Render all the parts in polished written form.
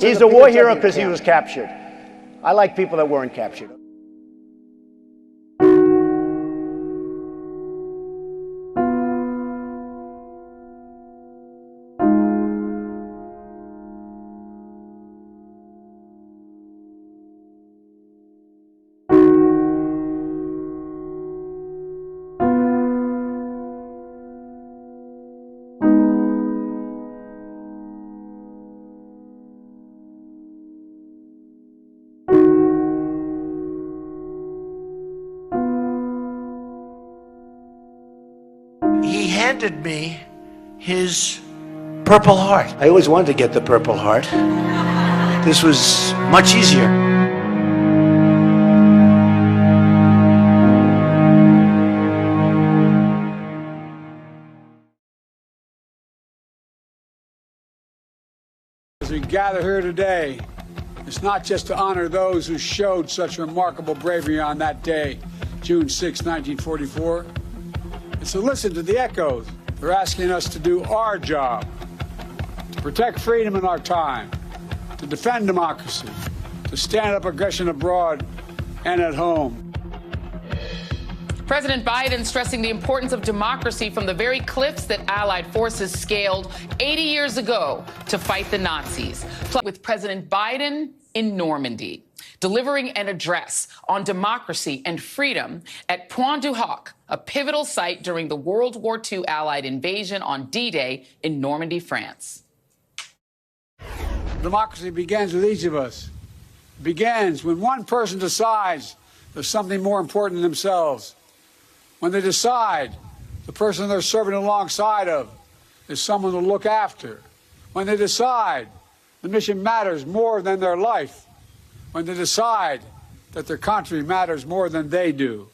He's a war hero because he was captured. I like people that weren't captured. He handed me his Purple Heart. I always wanted to get the Purple Heart. This was much easier. As we gather here today, it's not just to honor those who showed such remarkable bravery on that day, June 6, 1944. It's to listen to the echoes. They're asking us to do our job, to protect freedom in our time, to defend democracy, to stand up aggression abroad and at home. President Biden stressing the importance of democracy from the very cliffs that Allied forces scaled 80 years ago to fight the Nazis. With President Biden in Normandy, delivering an address on democracy and freedom at Point du Hoc, a pivotal site during the World War II Allied invasion on D-Day in Normandy, France. Democracy begins with each of us. It begins when one person decides there's something more important than themselves. When they decide the person they're serving alongside of is someone to look after. When they decide the mission matters more than their life. When they decide that their country matters more than they do.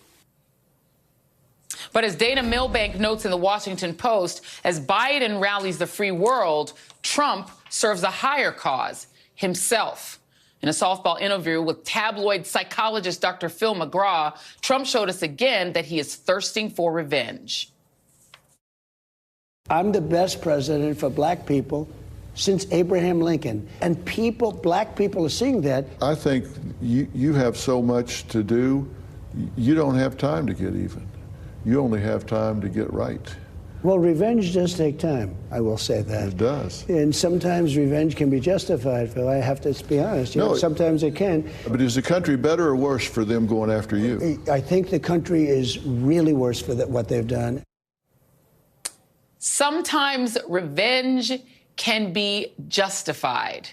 But as Dana Milbank notes in the Washington Post, as Biden rallies the free world, Trump serves a higher cause, himself. In a softball interview with tabloid psychologist Dr. Phil McGraw, Trump showed us again that he is thirsting for revenge. I'm the best president for black people since Abraham Lincoln. And black people are seeing that. I think you have so much to do, you don't have time to get even. You only have time to get right. Well, revenge does take time, I will say that. It does. And sometimes revenge can be justified, Phil. I have to be honest. Sometimes it can. But is the country better or worse for them going after you? I think the country is really worse for what they've done. Sometimes revenge can be justified.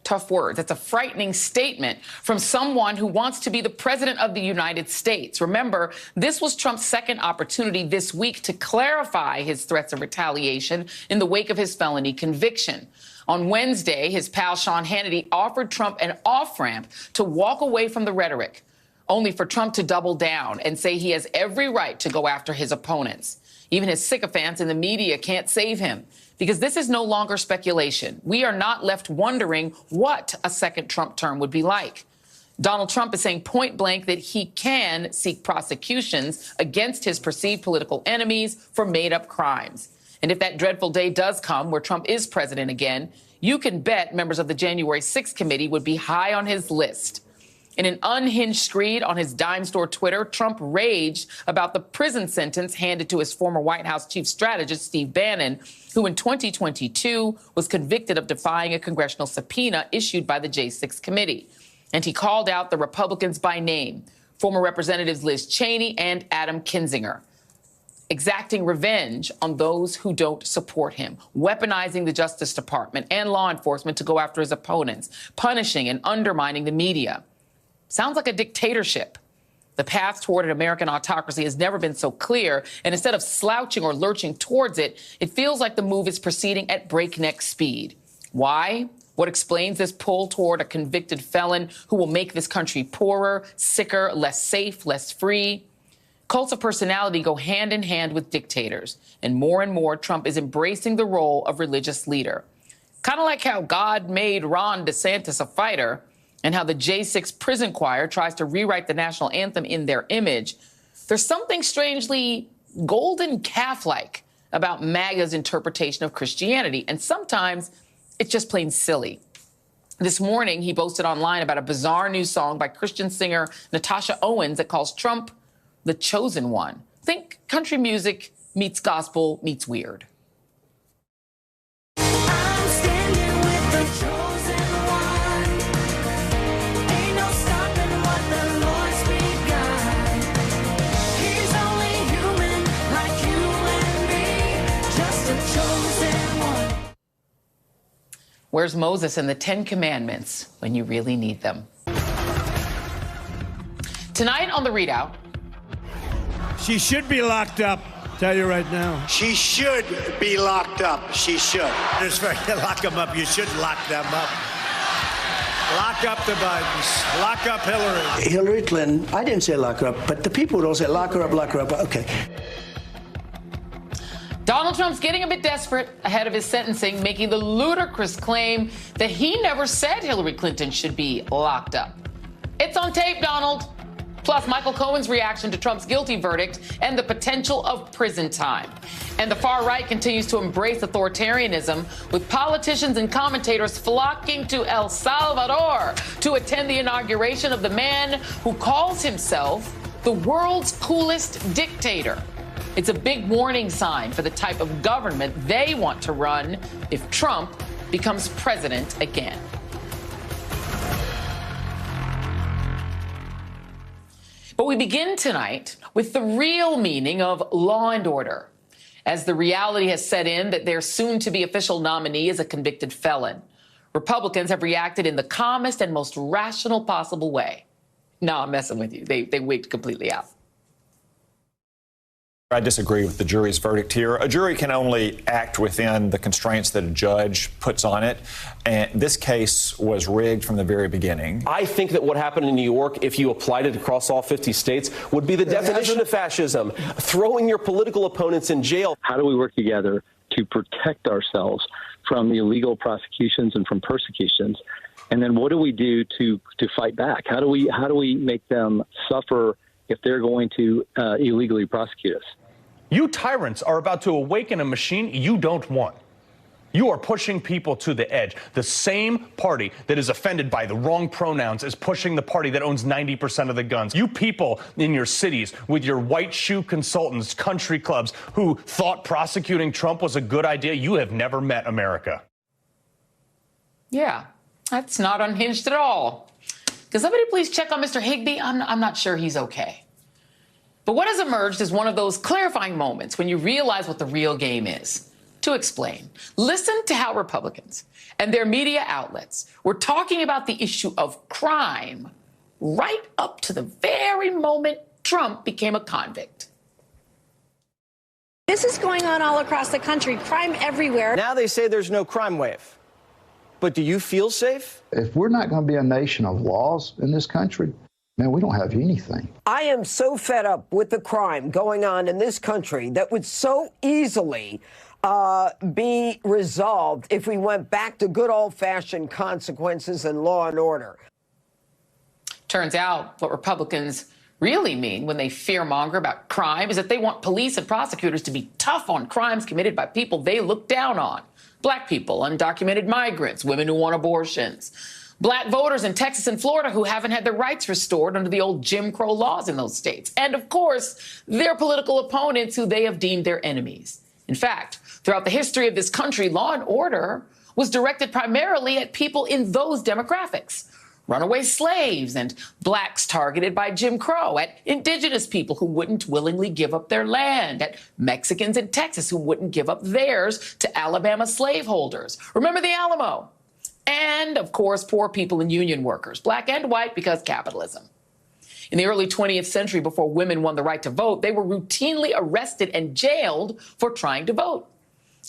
Tough words. That's a frightening statement from someone who wants to be the president of the United States. Remember, this was Trump's second opportunity this week to clarify his threats of retaliation in the wake of his felony conviction. On Wednesday, his pal Sean Hannity offered Trump an off-ramp to walk away from the rhetoric, only for Trump to double down and say he has every right to go after his opponents. Even his sycophants in the media can't save him. Because this is no longer speculation. We are not left wondering what a second Trump term would be like. Donald Trump is saying point blank that he can seek prosecutions against his perceived political enemies for made-up crimes. And if that dreadful day does come where Trump is president again, you can bet members of the January 6th committee would be high on his list. In an unhinged screed on his dime store Twitter, Trump raged about the prison sentence handed to his former White House chief strategist, Steve Bannon, who in 2022 was convicted of defying a congressional subpoena issued by the J6 committee. And he called out the Republicans by name, former Representatives Liz Cheney and Adam Kinzinger, exacting revenge on those who don't support him, weaponizing the Justice Department and law enforcement to go after his opponents, punishing and undermining the media. Sounds like a dictatorship. The path toward an American autocracy has never been so clear, and instead of slouching or lurching towards it, it feels like the move is proceeding at breakneck speed. Why? What explains this pull toward a convicted felon who will make this country poorer, sicker, less safe, less free? Cults of personality go hand in hand with dictators, and more Trump is embracing the role of religious leader. Kind of like how God made Ron DeSantis a fighter, and how the J6 prison choir tries to rewrite the national anthem in their image. There's something strangely golden calf-like about MAGA's interpretation of Christianity, and sometimes it's just plain silly. This morning, he boasted online about a bizarre new song by Christian singer Natasha Owens that calls Trump the chosen one. Think country music meets gospel meets weird. I'm standing with the chosen one. Ain't no stopping what the Lord's begun. He's only human like you and me, just a chosen one. Where's Moses and the 10 Commandments when you really need them? Tonight on The Readout. She should be locked up, tell you right now. She should be locked up. She should. Just for lock them up. You should lock them up. Lock up the Bidens. Lock up Hillary. Hillary Clinton, I didn't say lock her up, but the people would all say lock her up, lock her up. Okay. Donald Trump's getting a bit desperate ahead of his sentencing, making the ludicrous claim that he never said Hillary Clinton should be locked up. It's on tape, Donald. Plus, Michael Cohen's reaction to Trump's guilty verdict and the potential of prison time. And the far right continues to embrace authoritarianism, with politicians and commentators flocking to El Salvador to attend the inauguration of the man who calls himself the world's coolest dictator. It's a big warning sign for the type of government they want to run if Trump becomes president again. But we begin tonight with the real meaning of law and order, as the reality has set in that their soon-to-be official nominee is a convicted felon. Republicans have reacted in the calmest and most rational possible way. No, I'm messing with you. They wigged completely out. I disagree with the jury's verdict here. A jury can only act within the constraints that a judge puts on it. And this case was rigged from the very beginning. I think that what happened in New York, if you applied it across all 50 states, would be the definition of fascism, throwing your political opponents in jail. How do we work together to protect ourselves from illegal prosecutions and from persecutions? And then what do we do to fight back? How do we make them suffer if they're going to illegally prosecute us? You tyrants are about to awaken a machine you don't want. You are pushing people to the edge. The same party that is offended by the wrong pronouns is pushing the party that owns 90% of the guns. You people in your cities with your white shoe consultants, country clubs, who thought prosecuting Trump was a good idea, you have never met America. Yeah, that's not unhinged at all. Can somebody please check on Mr. Higbee? I'm not sure he's okay. But what has emerged is one of those clarifying moments when you realize what the real game is. To explain, listen to how Republicans and their media outlets were talking about the issue of crime right up to the very moment Trump became a convict. This is going on all across the country, crime everywhere. Now they say there's no crime wave. But do you feel safe? If we're not going to be a nation of laws in this country, man, we don't have anything. I am so fed up with the crime going on in this country that would so easily be resolved if we went back to good old-fashioned consequences and law and order. Turns out what Republicans really mean when they fearmonger about crime is that they want police and prosecutors to be tough on crimes committed by people they look down on. Black people, undocumented migrants, women who want abortions. Black voters in Texas and Florida who haven't had their rights restored under the old Jim Crow laws in those states. And, of course, their political opponents who they have deemed their enemies. In fact, throughout the history of this country, law and order was directed primarily at people in those demographics. Runaway slaves and blacks targeted by Jim Crow, at indigenous people who wouldn't willingly give up their land, at Mexicans in Texas who wouldn't give up theirs to Alabama slaveholders. Remember the Alamo? And, of course, poor people and union workers, black and white, because capitalism. In the early 20th century, before women won the right to vote, they were routinely arrested and jailed for trying to vote,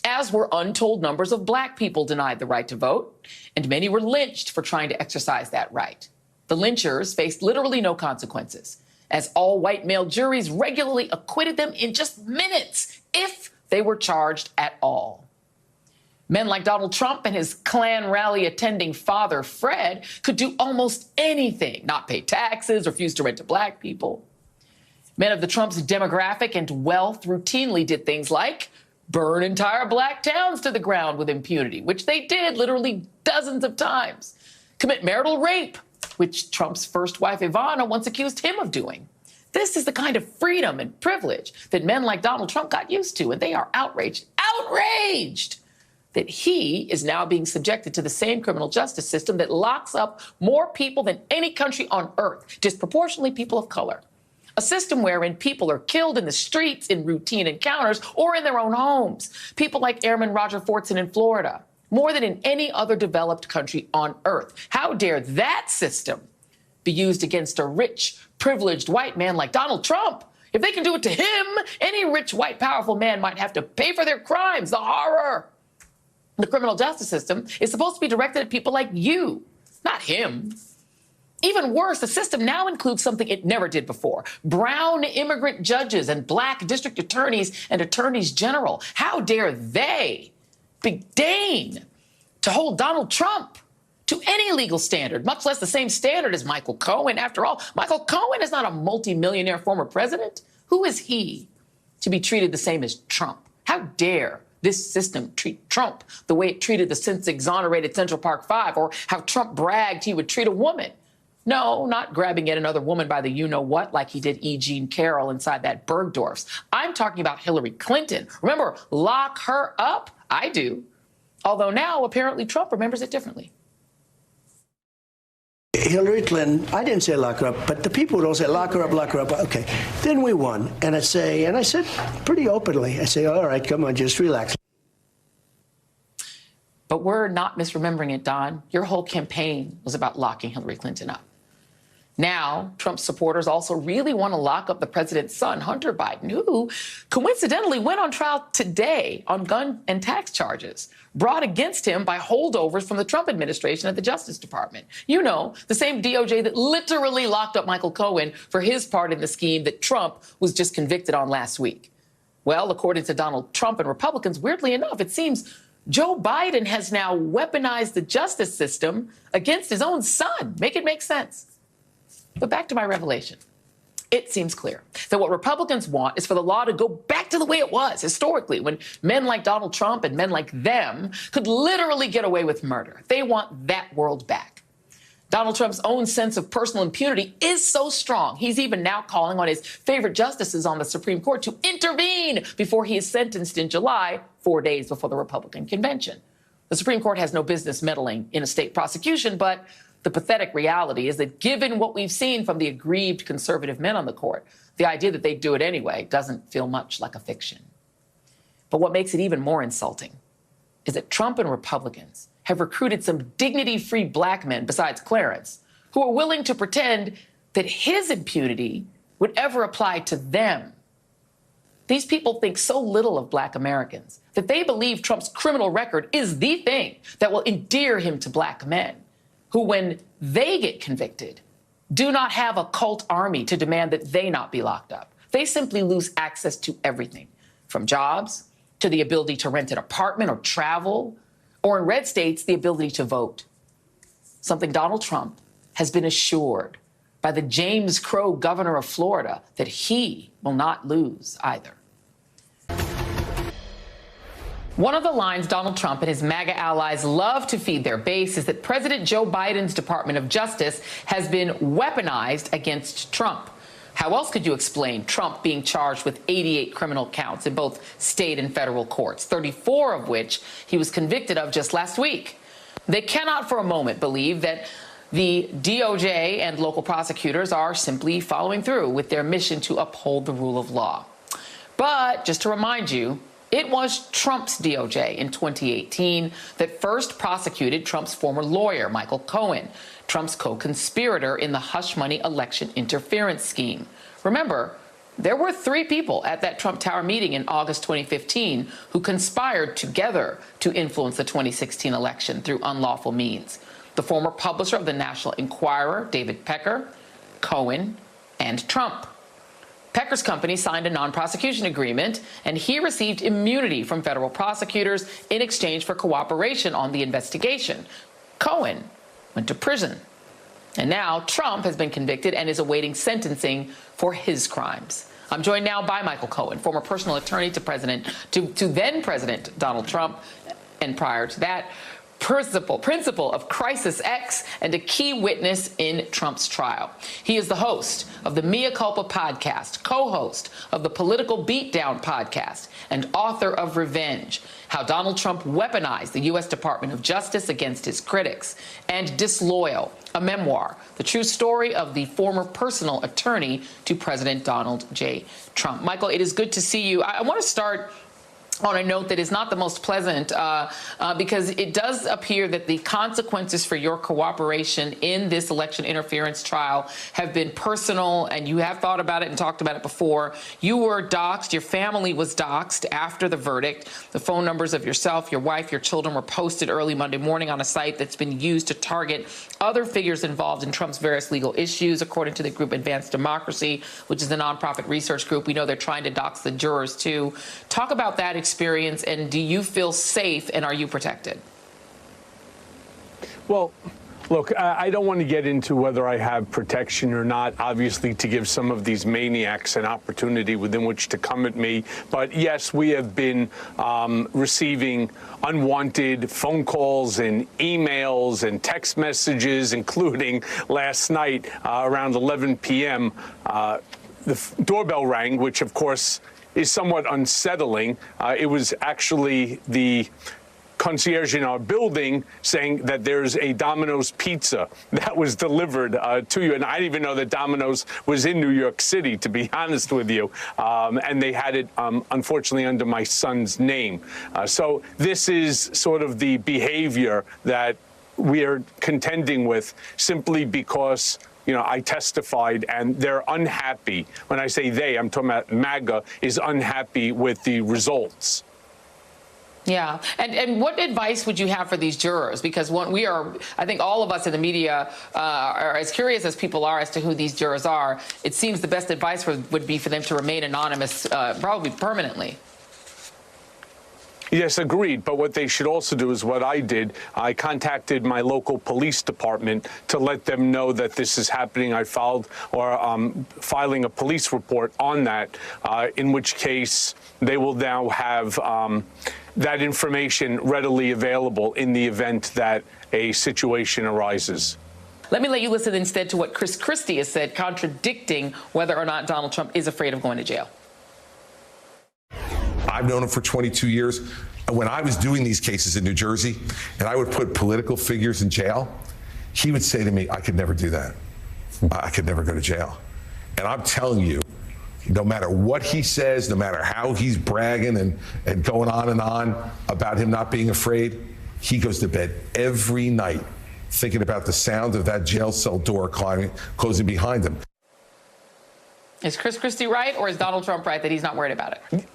as were untold numbers of black people denied the right to vote, and many were lynched for trying to exercise that right. The lynchers faced literally no consequences, as all white male juries regularly acquitted them in just minutes, if they were charged at all. Men like Donald Trump and his Klan rally attending father, Fred, could do almost anything, not pay taxes, refuse to rent to black people. Men of the Trump's demographic and wealth routinely did things like burn entire black towns to the ground with impunity, which they did literally dozens of times. commit marital rape, which Trump's first wife, Ivana, once accused him of doing. This is the kind of freedom and privilege that men like Donald Trump got used to, and they are outraged that he is now being subjected to the same criminal justice system that locks up more people than any country on earth, disproportionately people of color. A system wherein people are killed in the streets in routine encounters or in their own homes. People like Airman Roger Fortson in Florida, more than in any other developed country on earth. How dare that system be used against a rich, privileged white man like Donald Trump? If they can do it to him, any rich, white, powerful man might have to pay for their crimes. The horror. The criminal justice system is supposed to be directed at people like you, not him. Even worse, the system now includes something it never did before. Brown immigrant judges and black district attorneys and attorneys general. How dare they deign to hold Donald Trump to any legal standard, much less the same standard as Michael Cohen. After all, Michael Cohen is not a multimillionaire former president. Who is he to be treated the same as Trump? How dare this system treat Trump the way it treated the since-exonerated Central Park Five, or how Trump bragged he would treat a woman? No, not grabbing yet another woman by the you-know-what like he did E. Jean Carroll inside that Bergdorf's. I'm talking about Hillary Clinton. Remember, lock her up? I do. Although now, apparently, Trump remembers it differently. Hillary Clinton, I didn't say lock her up, but the people would all say lock her up, lock her up. Okay. Then we won. And I said pretty openly, I say, all right, come on, just relax. But we're not misremembering it, Don. Your whole campaign was about locking Hillary Clinton up. Now, Trump's supporters also really want to lock up the president's son, Hunter Biden, who coincidentally went on trial today on gun and tax charges brought against him by holdovers from the Trump administration at the Justice Department. You know, the same DOJ that literally locked up Michael Cohen for his part in the scheme that Trump was just convicted on last week. Well, according to Donald Trump and Republicans, weirdly enough, it seems Joe Biden has now weaponized the justice system against his own son. Make it make sense. But back to my revelation. It seems clear that what Republicans want is for the law to go back to the way it was historically, when men like Donald Trump and men like them could literally get away with murder. They want that world back. Donald Trump's own sense of personal impunity is so strong, he's even now calling on his favorite justices on the Supreme Court to intervene before he is sentenced in July, 4 days before the Republican convention. The Supreme Court has no business meddling in a state prosecution, but the pathetic reality is that given what we've seen from the aggrieved conservative men on the court, the idea that they'd do it anyway doesn't feel much like a fiction. But what makes it even more insulting is that Trump and Republicans have recruited some dignity-free black men besides Clarence who are willing to pretend that his impunity would ever apply to them. These people think so little of black Americans that they believe Trump's criminal record is the thing that will endear him to black men, who, when they get convicted, do not have a cult army to demand that they not be locked up. They simply lose access to everything, from jobs to the ability to rent an apartment or travel, or in red states, the ability to vote. Something Donald Trump has been assured by the James Crow governor of Florida that he will not lose either. One of the lines Donald Trump and his MAGA allies love to feed their base is that President Joe Biden's Department of Justice has been weaponized against Trump. How else could you explain Trump being charged with 88 criminal counts in both state and federal courts, 34 of which he was convicted of just last week? They cannot for a moment believe that the DOJ and local prosecutors are simply following through with their mission to uphold the rule of law. But just to remind you, it was Trump's DOJ in 2018 that first prosecuted Trump's former lawyer, Michael Cohen, Trump's co-conspirator in the hush money election interference scheme. Remember, there were 3 people at that Trump Tower meeting in August 2015 who conspired together to influence the 2016 election through unlawful means. The former publisher of the National Enquirer, David Pecker, Cohen, and Trump. Pecker's company signed a non-prosecution agreement, and he received immunity from federal prosecutors in exchange for cooperation on the investigation. Cohen went to prison. And now Trump has been convicted and is awaiting sentencing for his crimes. I'm joined now by Michael Cohen, former personal attorney to then President Donald Trump, and prior to that, principal of Crisis X and a key witness in Trump's trial. He is the host of the Mea Culpa podcast, co-host of the Political Beatdown podcast, and author of Revenge: How Donald Trump Weaponized the U.S. Department of Justice Against His Critics, and Disloyal, a memoir, the true story of the former personal attorney to President Donald J. Trump. Michael, it is good to see you. I want to start on a note that is not the most pleasant, because it does appear that the consequences for your cooperation in this election interference trial have been personal, and you have thought about it and talked about it before. You were doxxed, your family was doxxed after the verdict. The phone numbers of yourself, your wife, your children were posted early Monday morning on a site that's been used to target other figures involved in Trump's various legal issues, according to the group Advanced Democracy, which is a nonprofit research group. We know they're trying to dox the jurors, too. Talk about that experience, and do you feel safe, and are you protected? Well, look, I don't want to get into whether I have protection or not, obviously, to give some of these maniacs an opportunity within which to come at me. But yes, we have been receiving unwanted phone calls and emails and text messages, including last night around 11 p.m. The doorbell rang, which, of course, is somewhat unsettling. It was actually the concierge in our building saying that there's a Domino's pizza that was delivered to you. And I didn't even know that Domino's was in New York City, to be honest with you. And they had it, unfortunately, under my son's name. So this is sort of the behavior that we are contending with, simply because I testified, and they're unhappy. When I say they, I'm talking about MAGA is unhappy with the results. Yeah. And what advice would you have for these jurors? Because I think all of us in the media are as curious as people are as to who these jurors are. It seems the best advice would be for them to remain anonymous, probably permanently. Yes, agreed. But what they should also do is what I did. I contacted my local police department to let them know that this is happening. I filing a police report on that, in which case they will now have that information readily available in the event that a situation arises. Let me let you listen instead to what Chris Christie has said, contradicting whether or not Donald Trump is afraid of going to jail. I've known him for 22 years. When I was doing these cases in New Jersey and I would put political figures in jail, he would say to me, I could never do that. I could never go to jail. And I'm telling you, no matter what he says, no matter how he's bragging and going on and on about him not being afraid, he goes to bed every night thinking about the sound of that jail cell door closing behind him. Is Chris Christie right, or is Donald Trump right that he's not worried about it?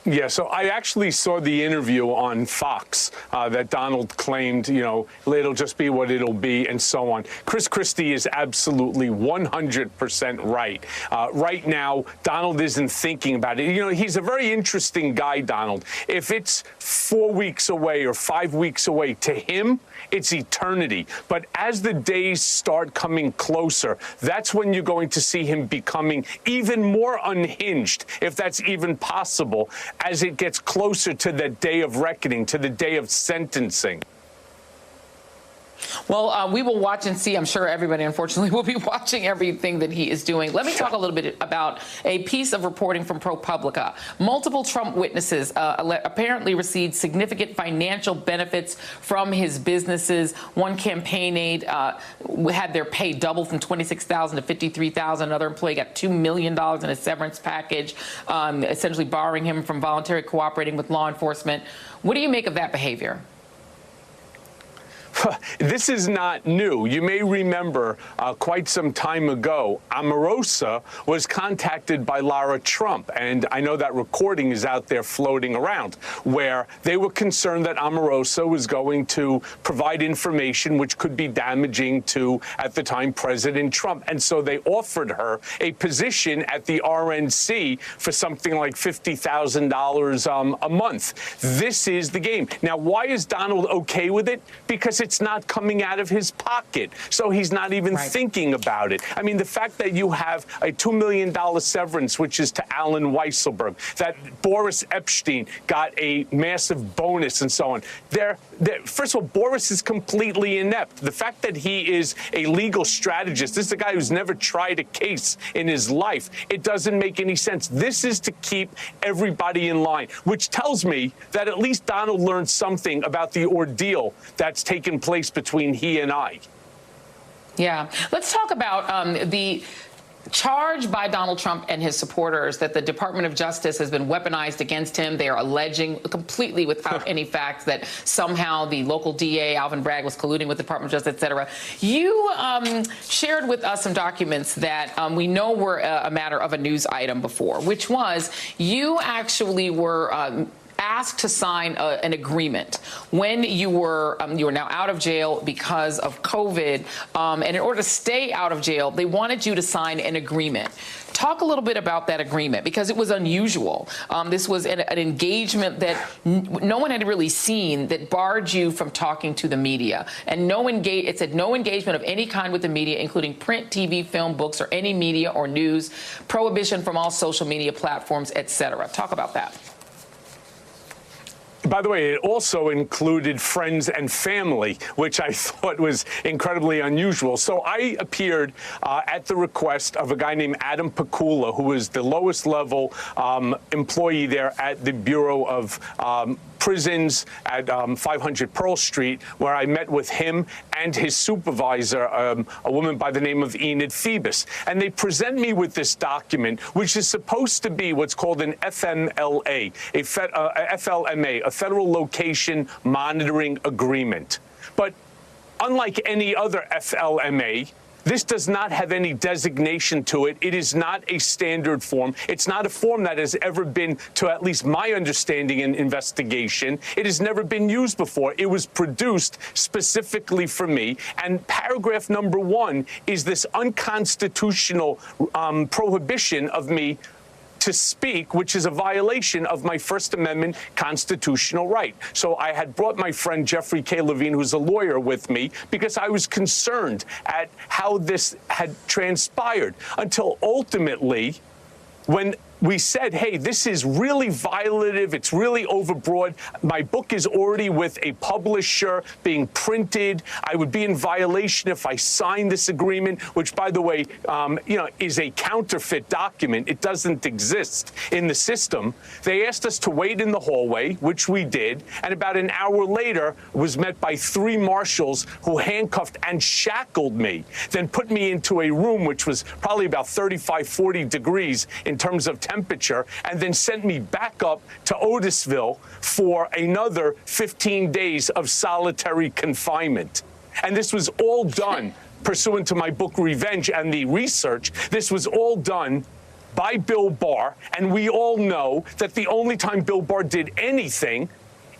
Yeah, so I actually saw the interview on Fox that Donald claimed, it'll just be what it'll be and so on. Chris Christie is absolutely 100% right. Right now, Donald isn't thinking about it. He's a very interesting guy, Donald. If it's 4 weeks away or 5 weeks away, to him, it's eternity. But as the days start coming closer, that's when you're going to see him becoming even more unhinged, if that's even possible, as it gets closer to the day of reckoning, to the day of sentencing. Well, we will watch and see. I'm sure everybody, unfortunately, will be watching everything that he is doing. Let me talk a little bit about a piece of reporting from ProPublica. Multiple Trump witnesses apparently received significant financial benefits from his businesses. One campaign aide had their pay doubled from $26,000 to $53,000. Another employee got $2 million in a severance package, essentially barring him from voluntarily cooperating with law enforcement. What do you make of that behavior? This is not new. You may remember quite some time ago, Omarosa was contacted by Lara Trump, and I know that recording is out there floating around, where they were concerned that Omarosa was going to provide information which could be damaging to, at the time, President Trump. And so they offered her a position at the RNC for something like $50,000 a month. This is the game. Now, why is Donald okay with it? Because it's not coming out of his pocket, so he's not even thinking about it. I mean, the fact that you have a $2 million severance, which is to Alan Weisselberg, that Boris Epstein got a massive bonus and so on, first of all, Boris is completely inept. The fact that he is a legal strategist, this is a guy who's never tried a case in his life. It doesn't make any sense. This is to keep everybody in line, which tells me that at least Donald learned something about the ordeal that's taken place between he and I. Yeah. Let's talk about the charge by Donald Trump and his supporters that the Department of Justice has been weaponized against him. They are alleging, completely without any facts, that somehow the local DA, Alvin Bragg, was colluding with the Department of Justice, et cetera. You shared with us some documents that we know were a matter of a news item before, which was you actually were asked to sign an agreement when you were now out of jail because of COVID, and in order to stay out of jail, they wanted you to sign an agreement. Talk a little bit about that agreement, because it was unusual. This was an engagement that no one had really seen, that barred you from talking to the media, and it said no engagement of any kind with the media, including print, TV, film, books, or any media or news, prohibition from all social media platforms, etc. Talk about that. By the way, it also included friends and family, which I thought was incredibly unusual. So I appeared at the request of a guy named Adam Pakula, who was the lowest level employee there at the Bureau of Prisons at 500 Pearl Street, where I met with him and his supervisor, a woman by the name of Enid Phoebus. And they present me with this document, which is supposed to be what's called an FMLA, a FLMA, a Federal Location Monitoring Agreement. But unlike any other FLMA, this does not have any designation to it. It is not a standard form. It's not a form that has ever been, to at least my understanding and investigation, it has never been used before. It was produced specifically for me. And paragraph number 1 is this unconstitutional prohibition of me to speak, which is a violation of my First Amendment constitutional right. So I had brought my friend Jeffrey K. Levine, who's a lawyer, with me because I was concerned at how this had transpired, until ultimately, when we said, hey, this is really violative, it's really overbroad. My book is already with a publisher being printed. I would be in violation if I signed this agreement, which, by the way, is a counterfeit document. It doesn't exist in the system. They asked us to wait in the hallway, which we did, and about an hour later was met by 3 marshals who handcuffed and shackled me, then put me into a room which was probably about 35, 40 degrees in terms of temperature, and then sent me back up to Otisville for another 15 days of solitary confinement. And this was all done pursuant to my book Revenge and the research. This was all done by Bill Barr, and we all know that the only time Bill Barr did anything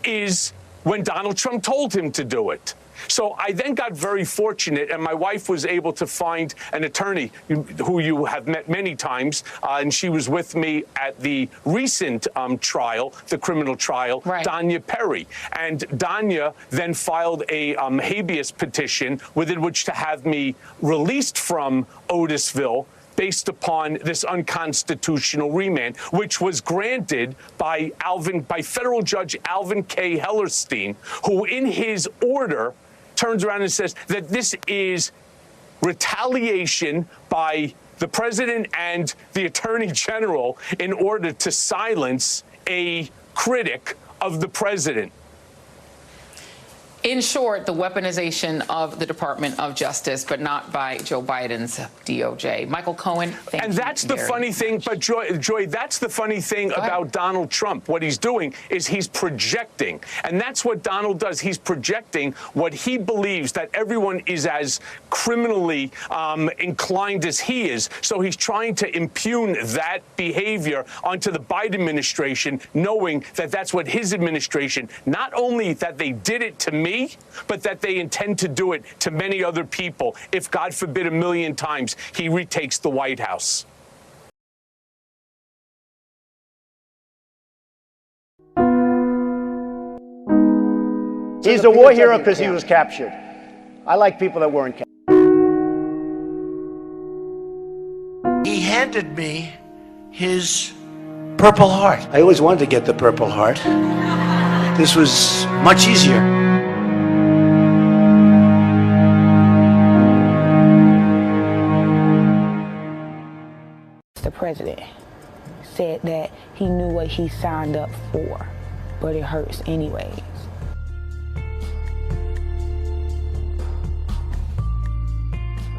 is when Donald Trump told him to do it. So I then got very fortunate, and my wife was able to find an attorney who you have met many times, and she was with me at the recent trial, the criminal trial, right. Danya Perry. And Danya then filed a habeas petition within which to have me released from Otisville based upon this unconstitutional remand, which was granted by federal judge Alvin K. Hellerstein, who in his order turns around and says that this is retaliation by the president and the attorney general in order to silence a critic of the president. In short, the weaponization of the Department of Justice, but not by Joe Biden's DOJ. Michael Cohen, thank you. And that's the funny thing, but Joy, that's the funny thing about Donald Trump. What he's doing is he's projecting. And that's what Donald does. He's projecting what he believes that everyone is as criminally inclined as he is. So he's trying to impugn that behavior onto the Biden administration, knowing that that's what his administration, not only that they did it to me, but that they intend to do it to many other people if, God forbid, 1,000,000 times he retakes the White House. He's a war hero because he was captured. I like people that weren't captured. He handed me his Purple Heart. I always wanted to get the Purple Heart. This was much easier. president, said that he knew what he signed up for, but it hurts anyways.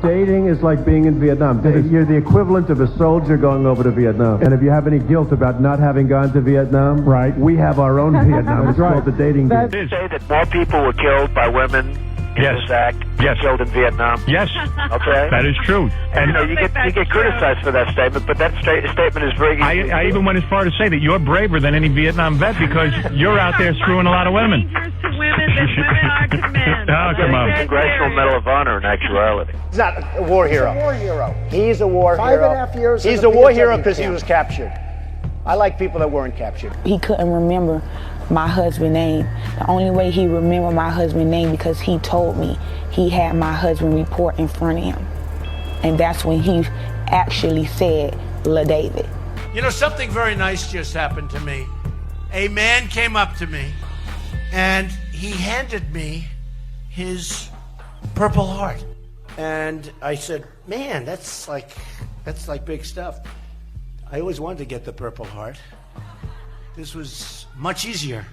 Dating is like being in Vietnam. You're the equivalent of a soldier going over to Vietnam. And if you have any guilt about not having gone to Vietnam, right, we have our own Vietnam. It's called the dating game. Did you say that more people were killed by women in this act than killed in Vietnam? Yes. Okay. That is true. And you get criticized for that statement, but that statement is very easy. I even went as far to say that you're braver than any Vietnam vet because you're out there screwing a lot of women. to women than women are to men. Oh, come on. Congressional Medal of Honor in actuality. He's not a war hero. He's a war hero. He's a war hero. 5.5 years. He's a war hero because he was captured. I like people that weren't captured. He couldn't remember my husband's name. The only way he remembered my husband's name because he told me he had my husband report in front of him. And that's when he actually said, La David. You know, something very nice just happened to me. A man came up to me and he handed me his Purple Heart. And I said, man, that's like big stuff. I always wanted to get the Purple Heart. This was much easier